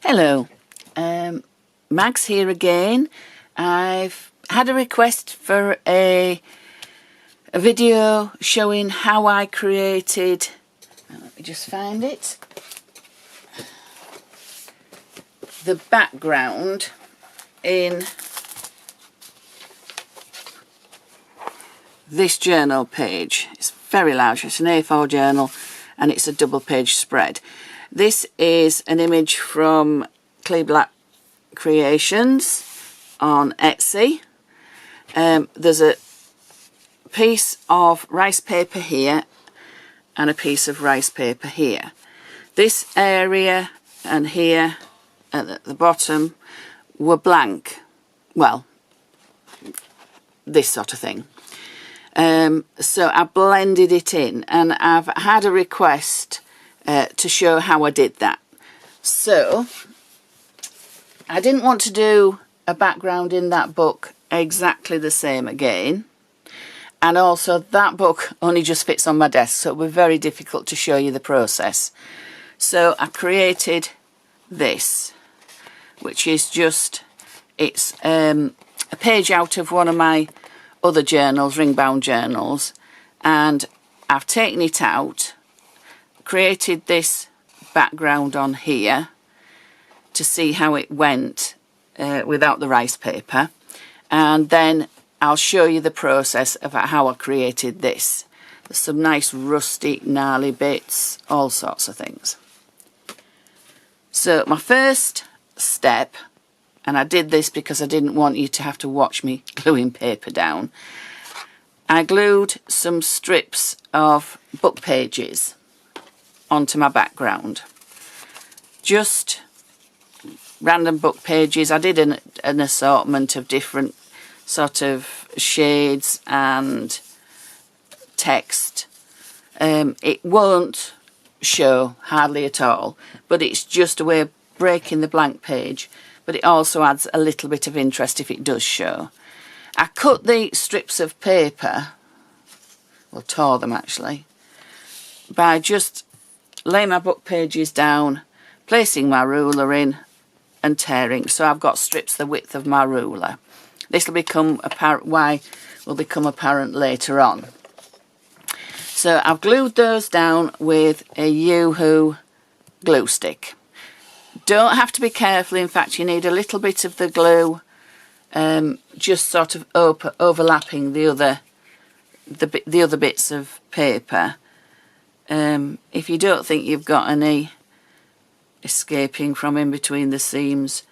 Hello, Mags here again. I've had a request for a video showing how I created, let me just find it, the background in this journal page. It's very large, it's an A4 journal and it's a double page spread. This is an image from Clay Black Creations on Etsy. There's a piece of rice paper here and a piece of rice paper here. This area and here at the bottom were blank. Well, this sort of thing. So I blended it in, and I've had a request to show how I did that. So I didn't want to do a background in that book exactly the same again, and also that book only just fits on my desk, so it would be very difficult to show you the process. So I created this, which is just, it's a page out of one of my other journals, ring bound journals, and I've taken it out, created this background on here to see how it went without the rice paper, and then I'll show you the process of how I created this. There's some nice rusty gnarly bits, all sorts of things. So my first step, and I did this because I didn't want you to have to watch me gluing paper down, I glued some strips of book pages onto my background. Just random book pages. I did an assortment of different sort of shades and text. It won't show hardly at all, but it's just a way of breaking the blank page, but it also adds a little bit of interest if it does show. I cut the strips of paper, well, tore them actually, by just laying my book pages down, placing my ruler in and tearing. So I've got strips the width of my ruler. This will become apparent, why will become apparent later on. So I've glued those down with a Yoo-hoo glue stick. Don't have to be careful, in fact you need a little bit of the glue just sort of overlapping the other bits of paper. If you don't think you've got any escaping from in between the seams,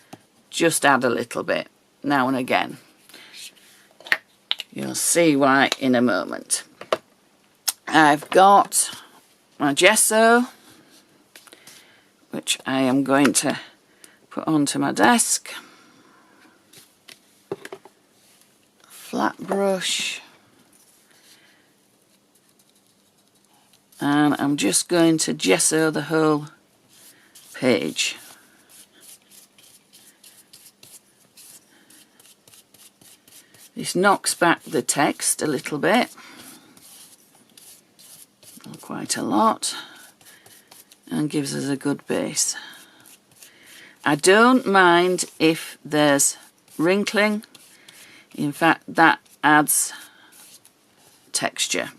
just add a little bit now and again. You'll see why in a moment. I've got my gesso, which I am going to put onto my desk. Flat brush. And I'm just going to gesso the whole page. This knocks back the text a little bit, quite a lot, and gives us a good base. I don't mind if there's wrinkling. In fact, that adds texture.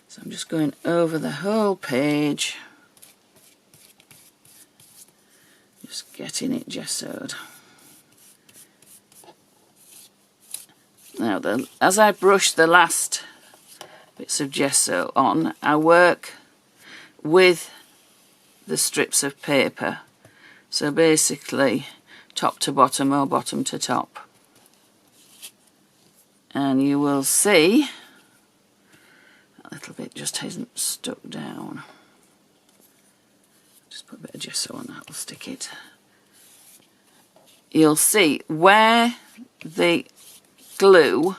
So I'm just going over the whole page, just getting it gessoed. Now then, as I brush the last bits of gesso on, I work with the strips of paper. So basically top to bottom or bottom to top. And you will see a little bit just hasn't stuck down. Just put a bit of gesso on that, will stick it. You'll see where the glue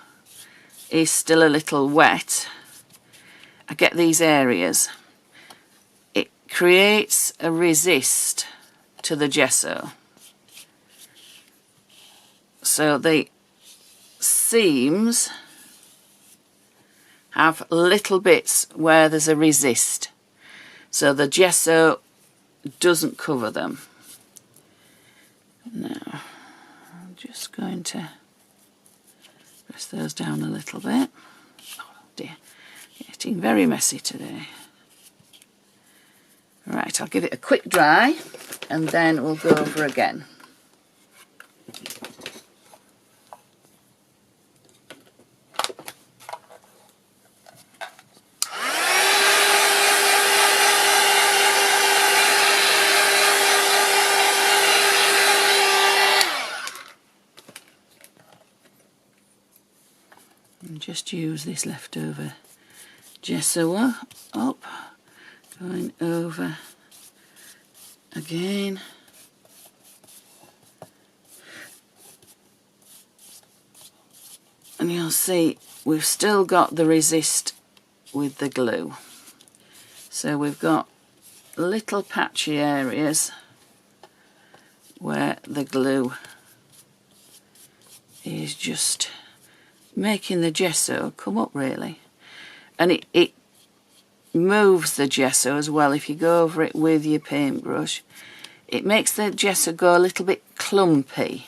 is still a little wet, I get these areas. It creates a resist to the gesso. So the seams have little bits where there's a resist, so the gesso doesn't cover them. just going to press those down a little bit. Oh dear, getting very messy today. Right, I'll give it a quick dry and then we'll go over again. And just use this leftover gesso up, going over again. And you'll see we've still got the resist with the glue. So we've got little patchy areas where the glue is just making the gesso come up really. And it moves the gesso as well. If you go over it with your paintbrush, it makes the gesso go a little bit clumpy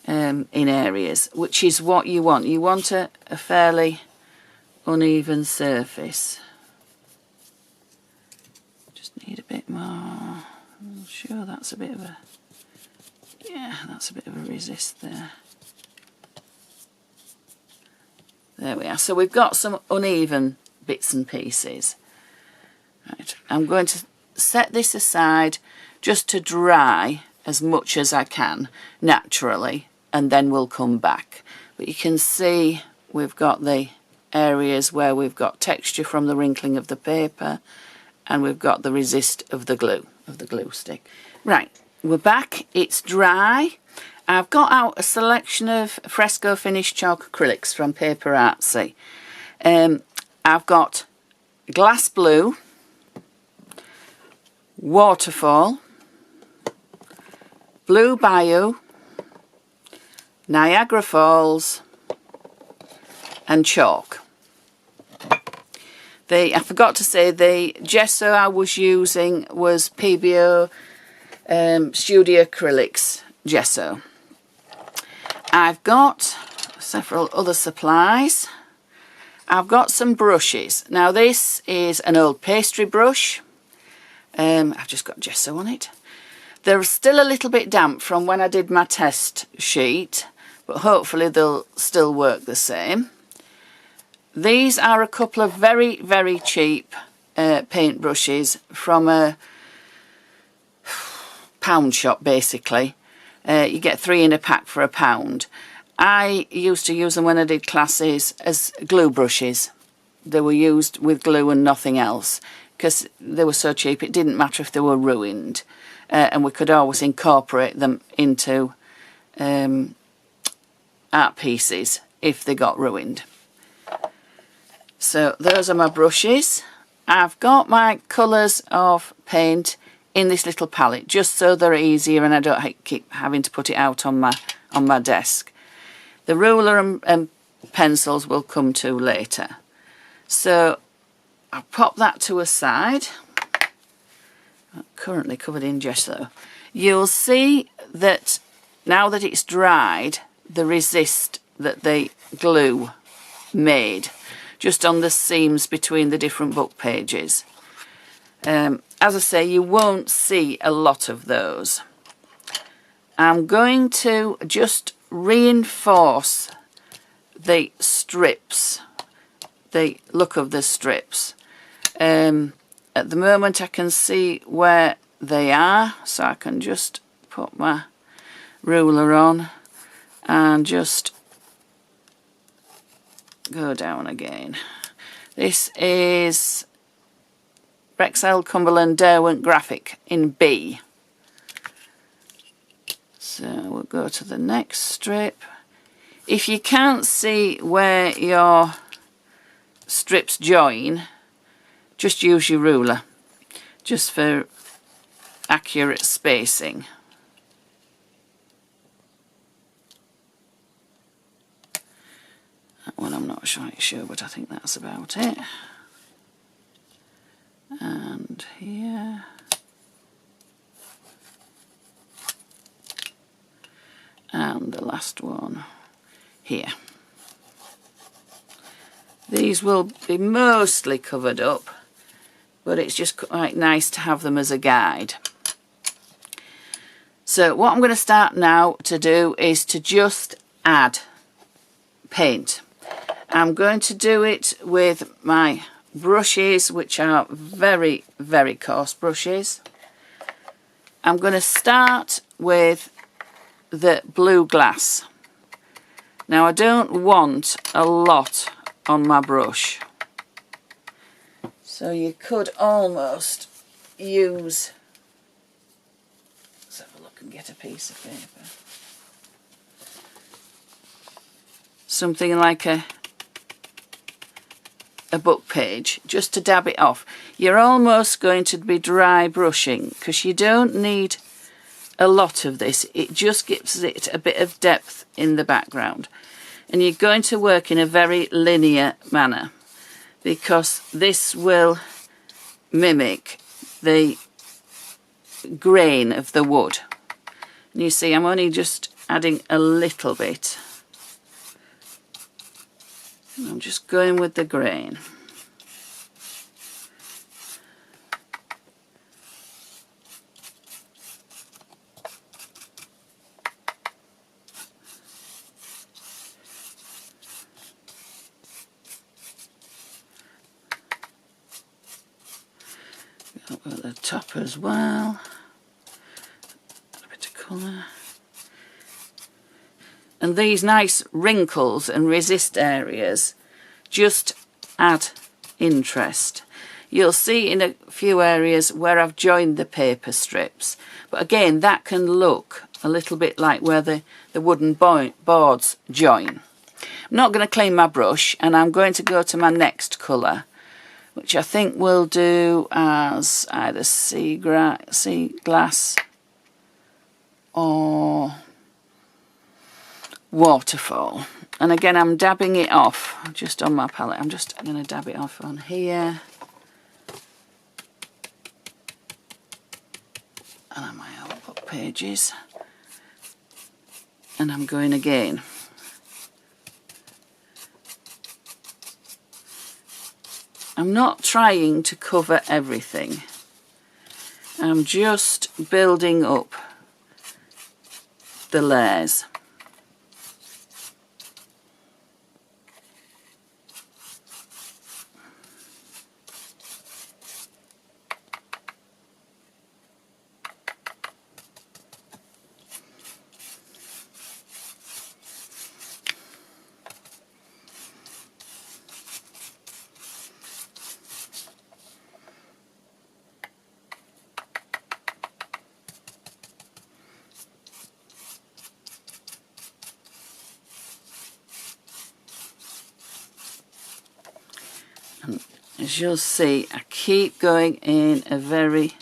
in areas, which is what you want. You want a fairly uneven surface. Just need a bit more. I'm sure that's a bit of a, yeah, that's a bit of a resist there. There we are. So we've got some uneven bits and pieces. Right, I'm going to set this aside just to dry as much as I can naturally, and then we'll come back. But you can see we've got the areas where we've got texture from the wrinkling of the paper, and we've got the resist of the glue stick. Right, we're back. It's dry. I've got out a selection of Fresco finished chalk acrylics from PaperArtsy. I've got glass blue, Waterfall, blue Bayou, Niagara Falls, and chalk. I forgot to say the gesso I was using was Pebeo Studio Acrylics gesso. I've got several other supplies. I've got some brushes. Now this is an old pastry brush. I've just got gesso on it. They're still a little bit damp from when I did my test sheet, but hopefully they'll still work the same. These are a couple of very, very cheap paint brushes from a pound shop basically. You get 3 in a pack for £1. I used to use them when I did classes as glue brushes. They were used with glue and nothing else because they were so cheap it didn't matter if they were ruined, and we could always incorporate them into art pieces if they got ruined. So those are my brushes. I've got my colours of paint in this little palette just so they're easier and I don't keep having to put it out on my desk. The ruler and pencils will come to later. So I'll pop that to a side. I'm currently covered in gesso. You'll see that now that it's dried, the resist that the glue made just on the seams between the different book pages. As I say, you won't see a lot of those. I'm going to just reinforce the strips, the look of the strips. At the moment I can see where they are, so I can just put my ruler on and just go down again. This is Rexel Cumberland Derwent Graphic in B. So we'll go to the next strip. If you can't see where your strips join, just use your ruler, just for accurate spacing. That one I'm not quite sure, but I think that's about it. And here. and the last one here. These will be mostly covered up, but it's just quite nice to have them as a guide. So what I'm going to start now to do is to just add paint. I'm going to do it with my brushes, which are very, very coarse brushes. I'm going to start with the blue glass. Now I don't want a lot on my brush, so you could almost use, let's have a look and get a piece of paper, something like a book page, just to dab it off. You're almost going to be dry brushing because you don't need a lot of this. It just gives it a bit of depth in the background, and you're going to work in a very linear manner because this will mimic the grain of the wood. And you see I'm only just adding a little bit. I'm just going with the grain. Up at the top as well. A bit of colour. And these nice wrinkles and resist areas just add interest. You'll see in a few areas where I've joined the paper strips, but again that can look a little bit like where the wooden boards join. I'm not going to clean my brush, and I'm going to go to my next colour, which I think we'll do as either sea glass or Waterfall. And again I'm dabbing it off just on my palette. I'm just going to dab it off on here and on my old book pages, and I'm going again. I'm not trying to cover everything. I'm just building up the layers. And as you'll see, I keep going in a very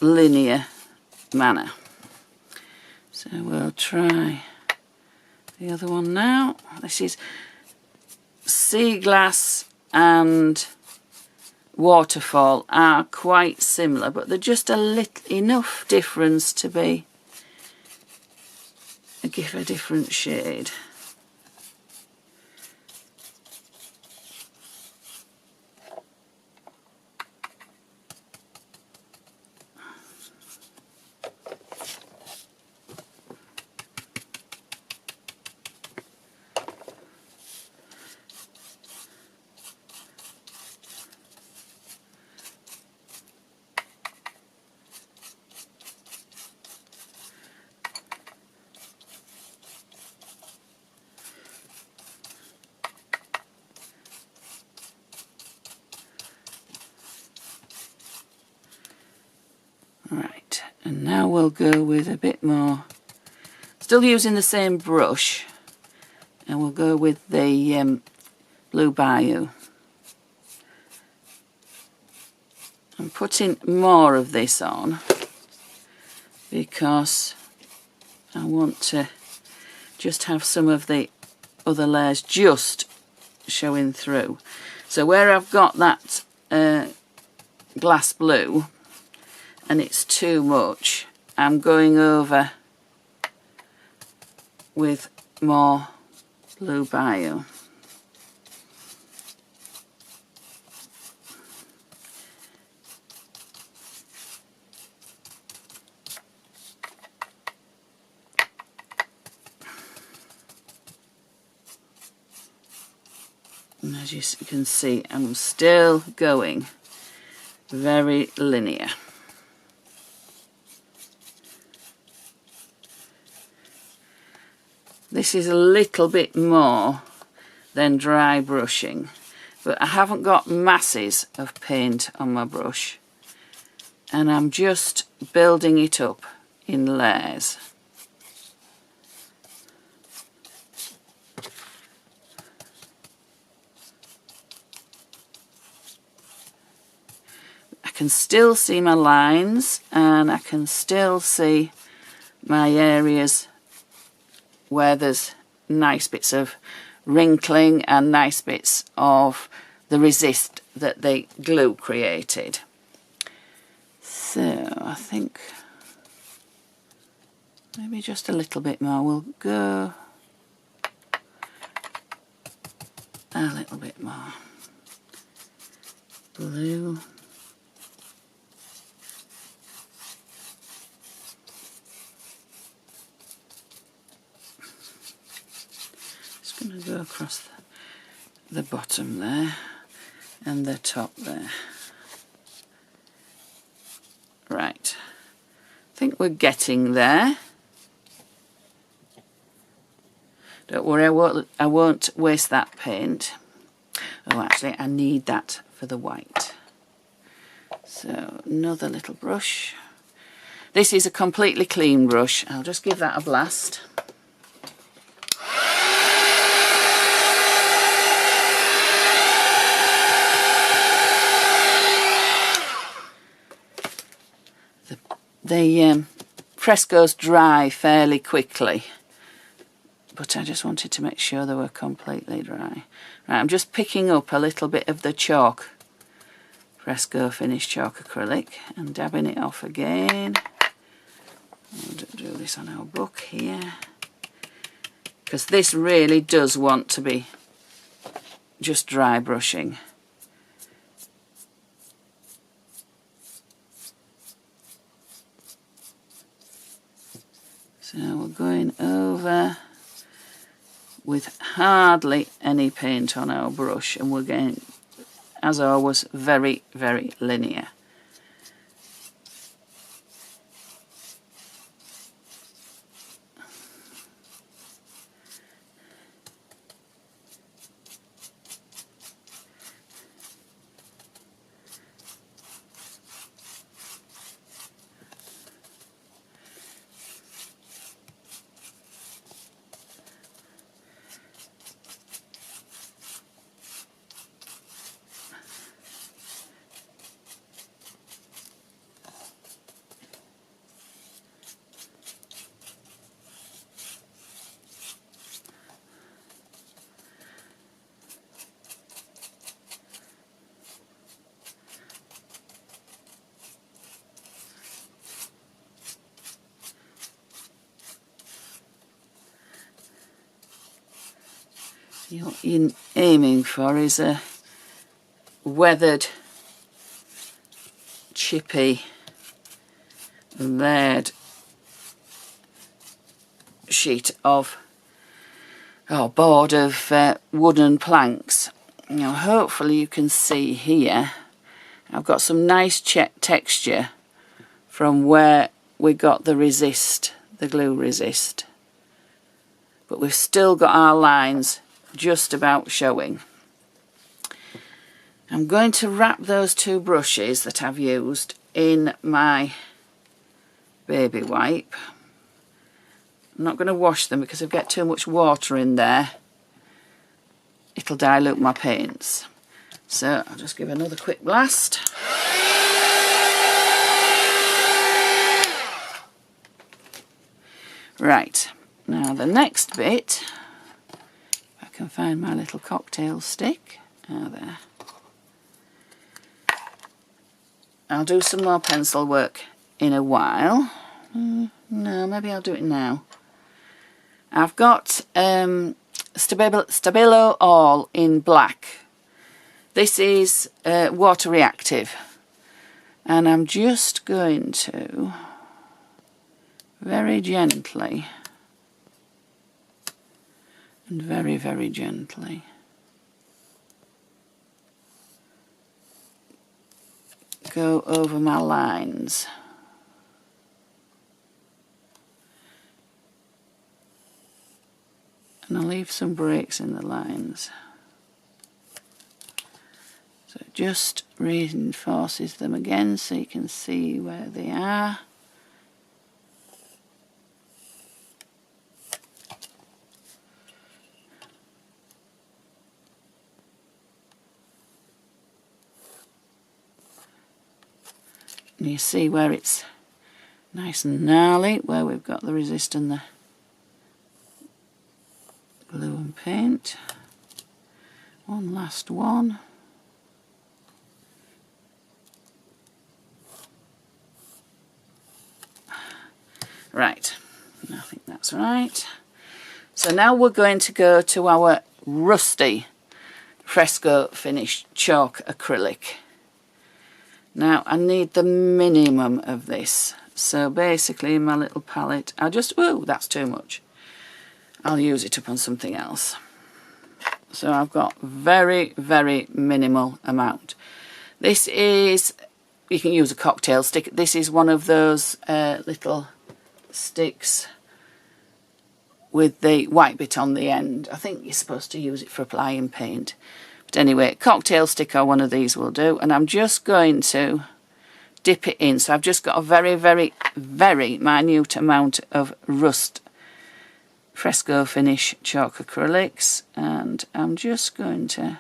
linear manner. So we'll try the other one now. This is sea glass and Waterfall are quite similar, but they're just a little enough difference to give a different shade. Right, and now we'll go with a bit more, still using the same brush, and we'll go with the blue Bayou. I'm putting more of this on because I want to just have some of the other layers just showing through. So where I've got that glass blue and it's too much, I'm going over with more blue Bayou. And as you can see, I'm still going very linear. This is a little bit more than dry brushing, but I haven't got masses of paint on my brush, and I'm just building it up in layers. I can still see my lines, and I can still see my areas where there's nice bits of wrinkling and nice bits of the resist that the glue created. So I think maybe just a little bit more. We'll go a little bit more blue. Going to go across the bottom there and the top there. Right, I think we're getting there. Don't worry, I won't waste that paint. Oh, actually, I need that for the white. So another little brush. This is a completely clean brush. I'll just give that a blast. The Frescoes dry fairly quickly, but I just wanted to make sure they were completely dry. Right, I'm just picking up a little bit of the chalk, Fresco Finish Chalk Acrylic, and dabbing it off again. I'll do this on our book here, because this really does want to be just dry brushing. So we're going over with hardly any paint on our brush, and we're getting, as always, very, very linear. What you're aiming for is a weathered, chippy, layered sheet of, or board of wooden planks. Now hopefully you can see here I've got some nice texture from where we got the resist, the glue resist, but we've still got our lines just about showing. I'm going to wrap those two brushes that I've used in my baby wipe. I'm not going to wash them because if I get too much water in there it'll dilute my paints. So I'll just give another quick blast. Right, now the next bit, if I can find my little cocktail stick. Oh, there. I'll do some more pencil work in a while. No, maybe I'll do it now. I've got Stabilo All in black. This is water reactive, and I'm just going to very gently and very, very gently go over my lines. And I'll leave some breaks in the lines. So it just reinforces them again so you can see where they are. And you see where it's nice and gnarly, where we've got the resist and the glue and paint. One last one. Right, I think that's right. So now we're going to go to our rusty Fresco finish chalk acrylic. Now I need the minimum of this. So basically in my little palette, I'll just, ooh, that's too much. I'll use it up on something else. So I've got very, very minimal amount. This is, you can use a cocktail stick. This is one of those little sticks with the white bit on the end. I think you're supposed to use it for applying paint. But anyway, cocktail stick or one of these will do. And I'm just going to dip it in. So I've just got a very, very, very minute amount of rust Fresco finish chalk acrylics, and I'm just going to,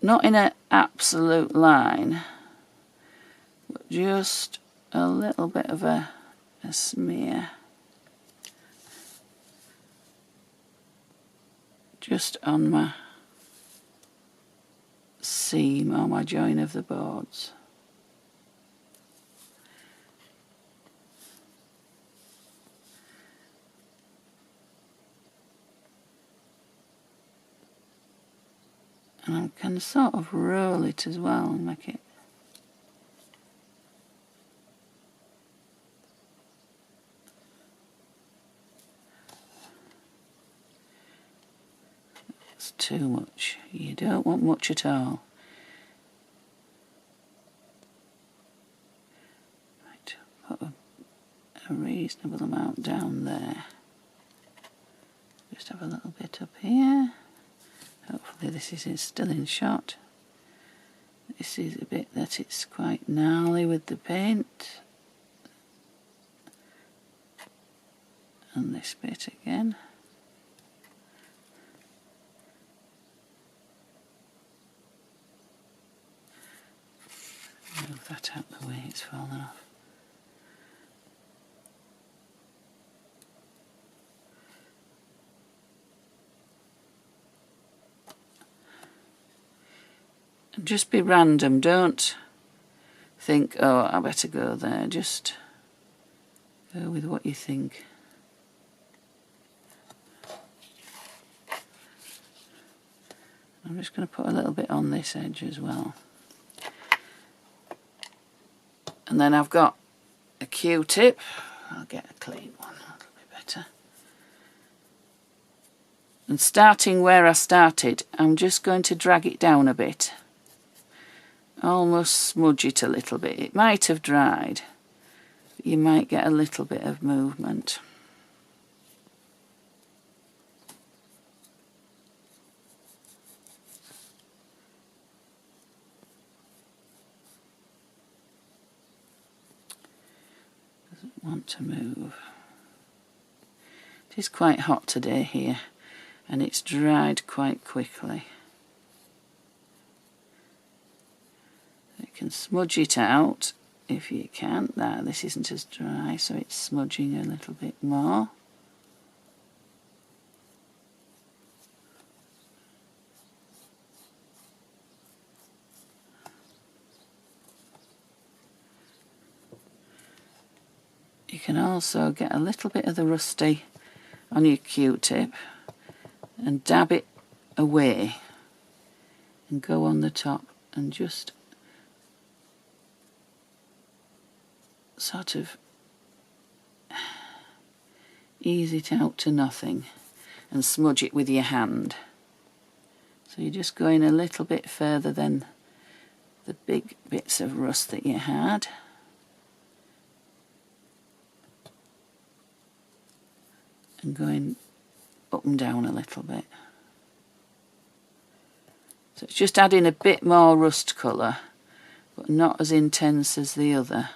not in an absolute line, but just a little bit of a smear just on my seam or my join of the boards. And I can sort of roll it as well and make it it's too much. You don't want much at all. Right, put a reasonable amount down there. Just have a little bit up here. Hopefully this is still in shot. This is a bit that it's quite gnarly with the paint. And this bit again. Move that out the way, it's fallen off. Just be random, don't think, oh, I better go there. Just go with what you think. I'm just going to put a little bit on this edge as well. And then I've got a Q-tip. I'll get a clean one, that'll be better. And starting where I started, I'm just going to drag it down a bit. Almost smudge it a little bit. It might have dried, but you might get a little bit of movement. Doesn't want to move. It is quite hot today here, and it's dried quite quickly. You can smudge it out if you can. Now this isn't as dry, so it's smudging a little bit more. You can also get a little bit of the rusty on your Q-tip and dab it away and go on the top and just sort of ease it out to nothing and smudge it with your hand. So you're just going a little bit further than the big bits of rust that you had. And going up and down a little bit. So it's just adding a bit more rust colour, but not as intense as the other.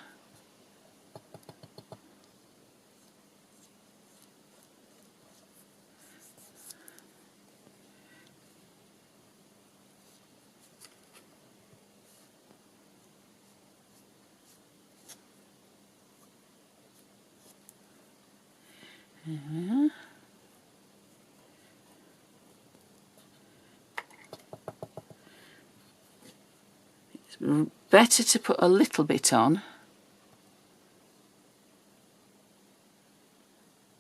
It's better to put a little bit on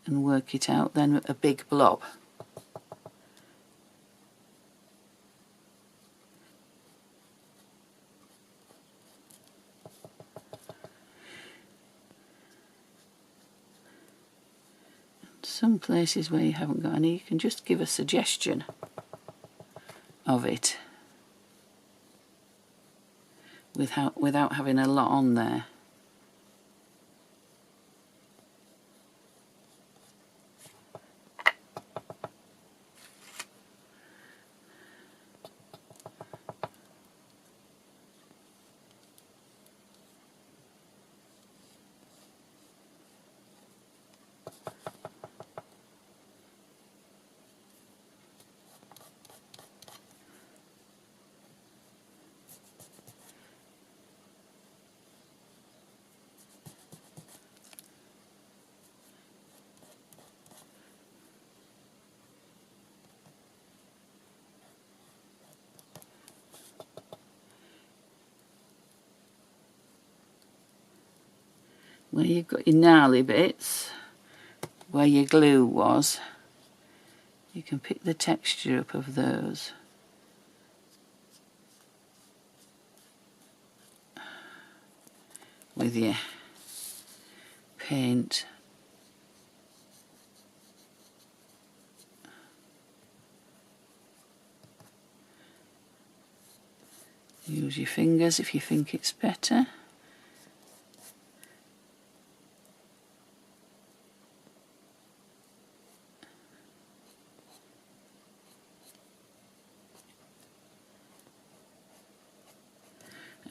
and work it out than a big blob. Some places where you haven't got any, you can just give a suggestion of it without having a lot on there. Where you've got your gnarly bits, where your glue was, you can pick the texture up of those. With your paint. Use your fingers if you think it's better.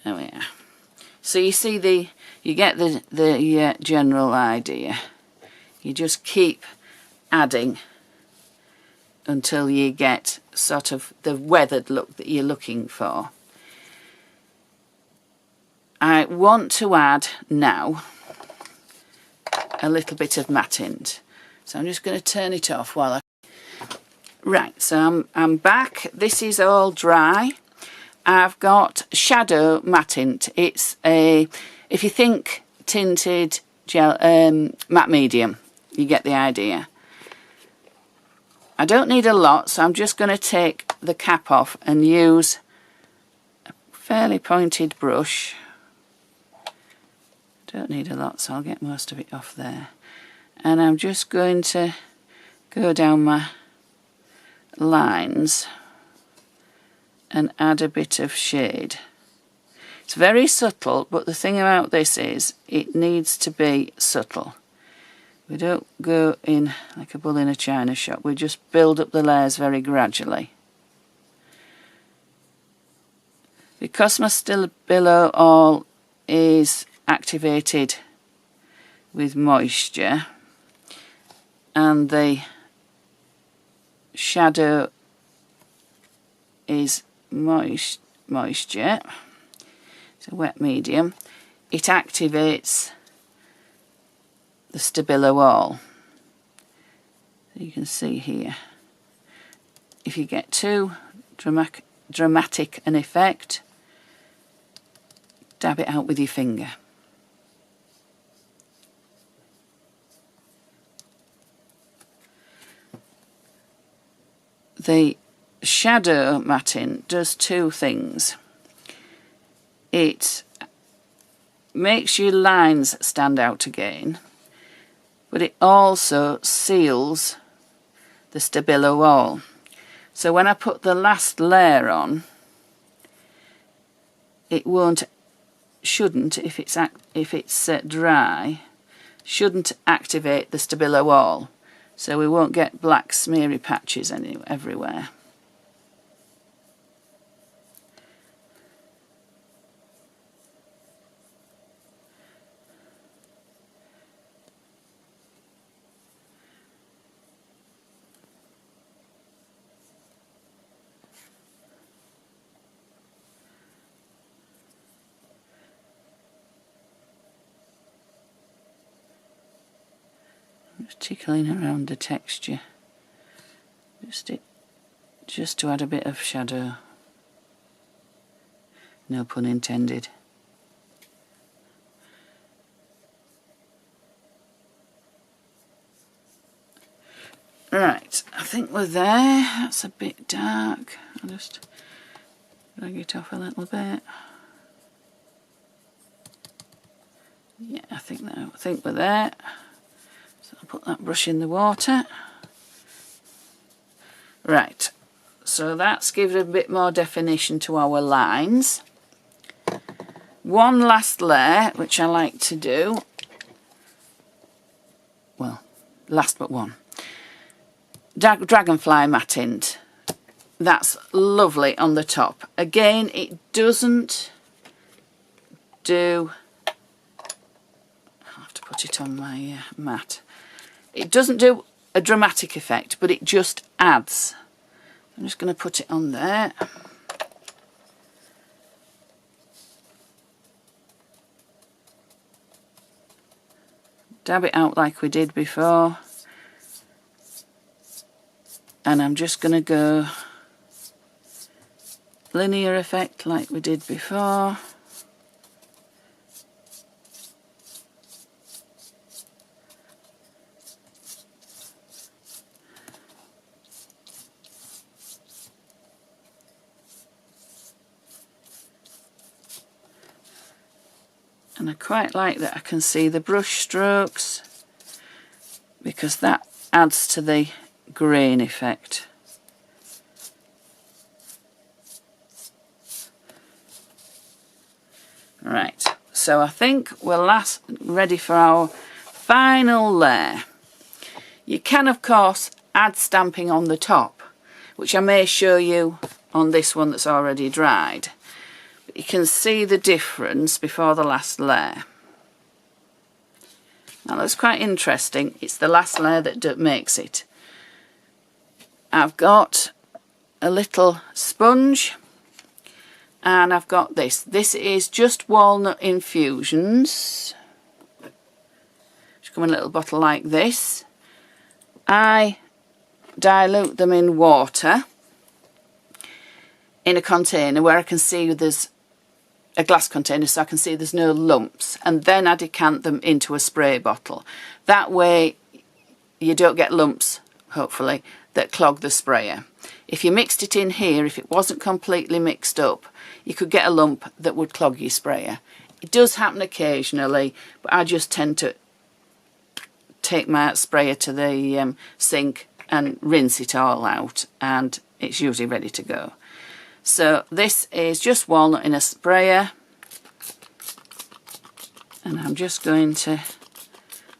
There we are. So you see you get the general idea. You just keep adding until you get sort of the weathered look that you're looking for. I want to add now a little bit of Mattint. So I'm just going to turn it off while I... Right, so I'm back. This is all dry. I've got Shadow Mattint. It's a, if you think tinted gel, matte medium, you get the idea. I don't need a lot, so I'm just going to take the cap off and use a fairly pointed brush. Don't need a lot, so I'll get most of it off there. And I'm just going to go down my lines and add a bit of shade. It's very subtle, but the thing about this is it needs to be subtle. We don't go in like a bull in a china shop, we just build up the layers very gradually. Because my Stabilo All is activated with moisture and the shadow is moisture, it's a wet medium, it activates the Stabilo All. So you can see here, if you get too dramatic an effect, dab it out with your finger. the shadow Mattint does two things. It makes your lines stand out again, but it also seals the Stabilo wall. So when I put the last layer on, it shouldn't, if it's dry, shouldn't activate the Stabilo wall. So we won't get black smeary patches everywhere. Just tickling around the texture, just to add a bit of shadow. No pun intended. Right, I think we're there. That's a bit dark. I'll just drag it off a little bit. Yeah, I think we're there. So I'll put that brush in the water. Right, so that's given a bit more definition to our lines. One last layer, which I like to do. Well, last but one. Dragonfly Mattint. That's lovely on the top. Again, it doesn't do... I'll have to put it on my mat. It doesn't do a dramatic effect, but it just adds. I'm just going to put it on there. Dab it out like we did before. And I'm just going to go linear effect like we did before. And I quite like that I can see the brush strokes, because that adds to the grain effect. Right, so I think we're ready for our final layer. You can of course add stamping on the top, which I may show you on this one that's already dried. But you can see the difference before the last layer. Now that's quite interesting. It's the last layer that makes it. I've got a little sponge and I've got this. This is just Walnut Infusions. Just come in a little bottle like this. I dilute them in water in a container where I can see there's a glass container, so I can see there's no lumps, and then I decant them into a spray bottle. That way you don't get lumps, hopefully, that clog the sprayer. If you mixed it in here, if it wasn't completely mixed up, you could get a lump that would clog your sprayer. It does happen occasionally, but I just tend to take my sprayer to the sink and rinse it all out, and it's usually ready to go. So this is just walnut in a sprayer, and I'm just going to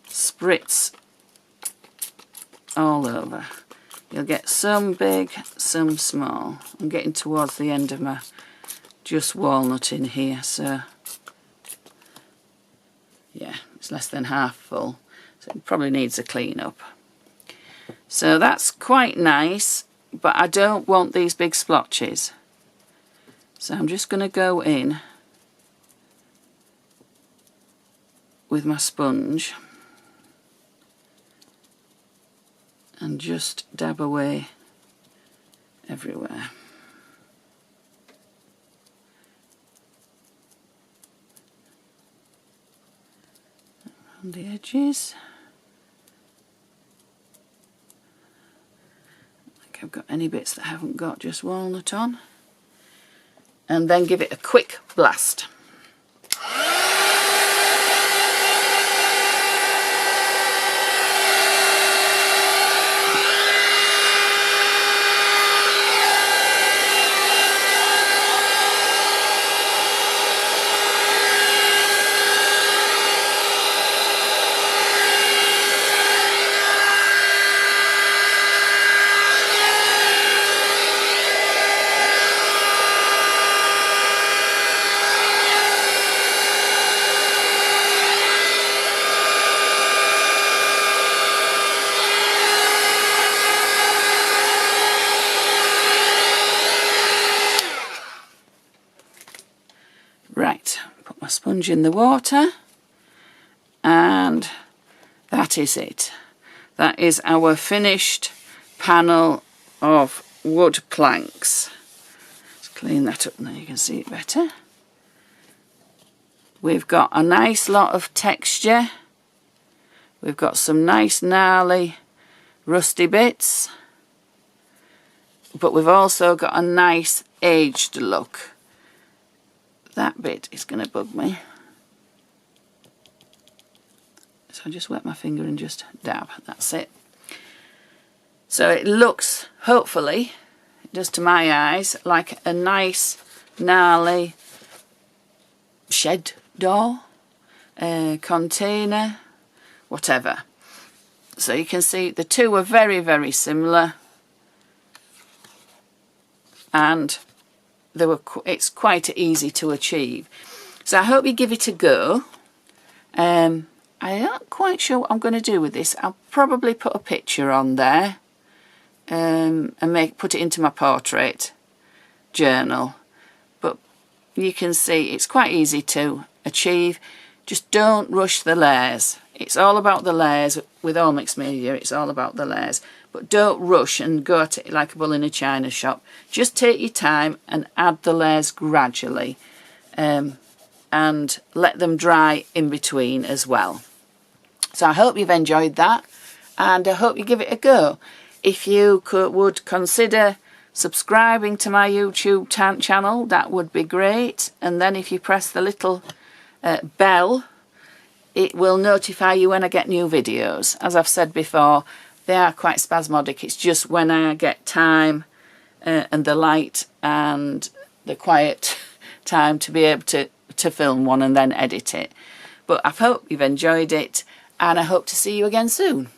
spritz all over. You'll get some big, some small. I'm getting towards the end of my just walnut in here, so yeah, it's less than half full, so it probably needs a clean up. So that's quite nice, but I don't want these big splotches. So I'm just going to go in with my sponge and just dab away everywhere. Around the edges. I've got any bits that I haven't got just walnut on, and then give it a quick blast. Right, put my sponge in the water, and that is it. That is our finished panel of wood planks. Let's clean that up now you can see it better. We've got a nice lot of texture. We've got some nice gnarly rusty bits, but we've also got a nice aged look. That bit is going to bug me, so I just wet my finger and just dab. That's it. So it looks, hopefully, just to my eyes, like a nice gnarly shed door, container, whatever. So you can see the two are very, very similar, and it's quite easy to achieve. So I hope you give it a go. I'm not quite sure what I'm going to do with this. I'll probably put a picture on there and put it into my portrait journal. But you can see it's quite easy to achieve. Just don't rush the layers. It's all about the layers with all mixed media. It's all about the layers. But don't rush and go at it like a bull in a china shop. Just take your time and add the layers gradually, and let them dry in between as well. So I hope you've enjoyed that, and I hope you give it a go. If you would consider subscribing to my YouTube channel, that would be great. And then if you press the little bell, it will notify you when I get new videos. As I've said before, they are quite spasmodic. It's just when I get time and the light and the quiet time to be able to film one and then edit it. But I hope you've enjoyed it, and I hope to see you again soon.